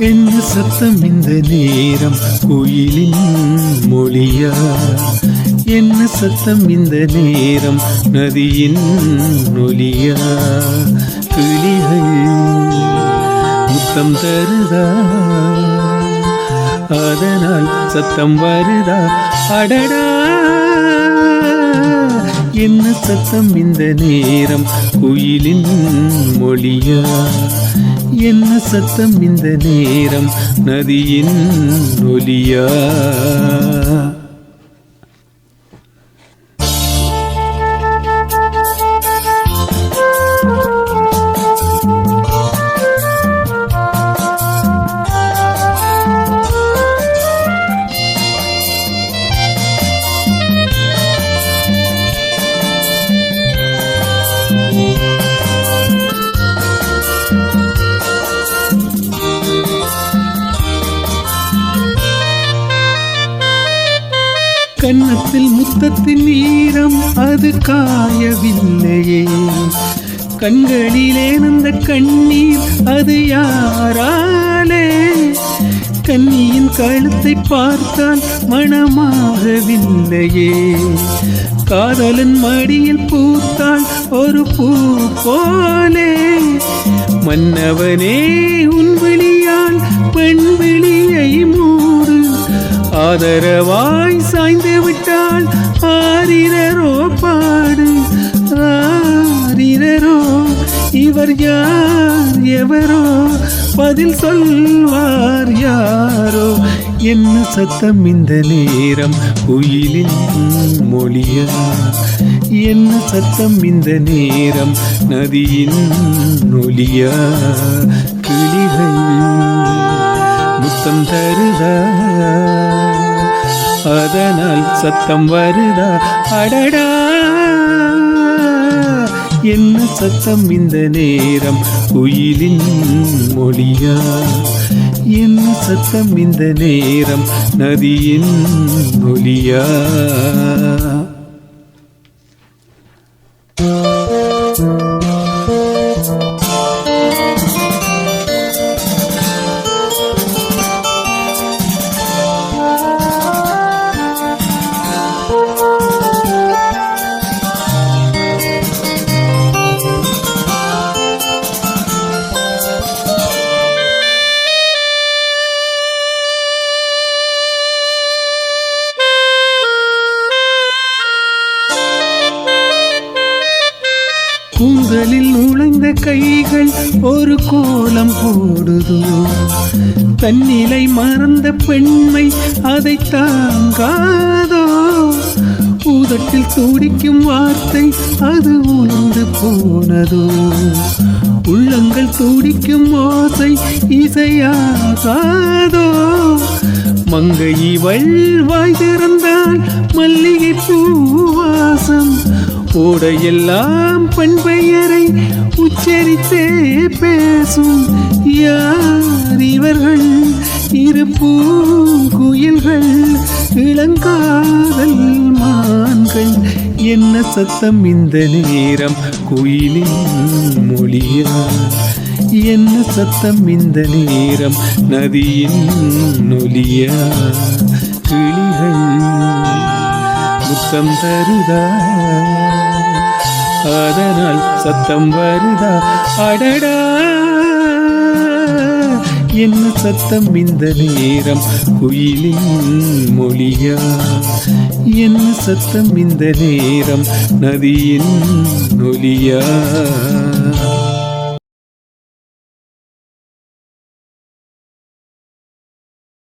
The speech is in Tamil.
என்ன சத்தம் இந்த நேரம் குயிலின் மொழியா? என்ன சத்தம் இந்த நேரம் நதியின் ஒலியா? கிளிகள் முத்தம் தருதா, அதனால் சத்தம் வருதா? அடடா, என்ன சத்தம் இந்த நேரம் குயிலின் மொழியா? என்ன சத்தம் இந்த நேரம் நதியின் ஒலியா? கன்னத்தில் முத்தத்தின் ஈரம் அது காயவில்லையே, கண்களிலே நந்த கண்ணீர் அது யாராலே? கன்னியின் கழுத்தை பார்த்தால் மணமாகவில்லையே, காதலன் மடியில் பூத்தால் ஒரு பூ போலே. மன்னவனே உன் விழியால் பெண் விழியை மூடு, ஆதரவாய் சாய்ந்து விட்டால் ஆரிரரோ பாடு. ஆரிரரோ இவர் யார் எவரோ, பதில் சொல்வார் யாரோ? என்ன சத்தம் இந்த நேரம் குயிலின் மொழியா? என்ன சத்தம் இந்த நேரம் நதியின் ஒலியா? கிளிகள் முத்தம் தருதா, அதனால் சத்தம் வருதா? அடடா, என்ன சத்தம் இந்த நேரம் குயிலின் மொழியா? என்ன சத்தம் இந்த நேரம் நதியின் ஒலியா? கூந்தலில் நுழைந்த கைகள் ஒரு கோலம் போடுதோ, தன்னிலை மறந்த பெண்மை அதை தாங்காதோ? பூதட்டில் துடிக்கும் வார்த்தை அது உணர்ந்து போனதோ, உள்ளங்கள் துடிக்கும் ஓசை இசையாகாதோ? மங்கை இவள் வாய் திறந்தால் மல்லிகை பூவாசம், ஓடையெல்லாம் பெண் பெயரை உச்சரித்தே பேசும். யார் இவர்கள்? இரு பூங்குயில்கள், இளங்காதல் மான்கள். என்ன சத்தம் இந்த நேரம் குயிலின் மொழியா? என்ன சத்தம் இந்த நேரம் நதியின் ஒலியா? கிளிகள் முத்தம் தருதா, அதனால் சத்தம் வருதா? அடடா, என்ன சத்தம் இந்த நேரம் குயிலின் மொழியா? என்ன சத்தம் இந்த நேரம் நதியின் ஒலியா?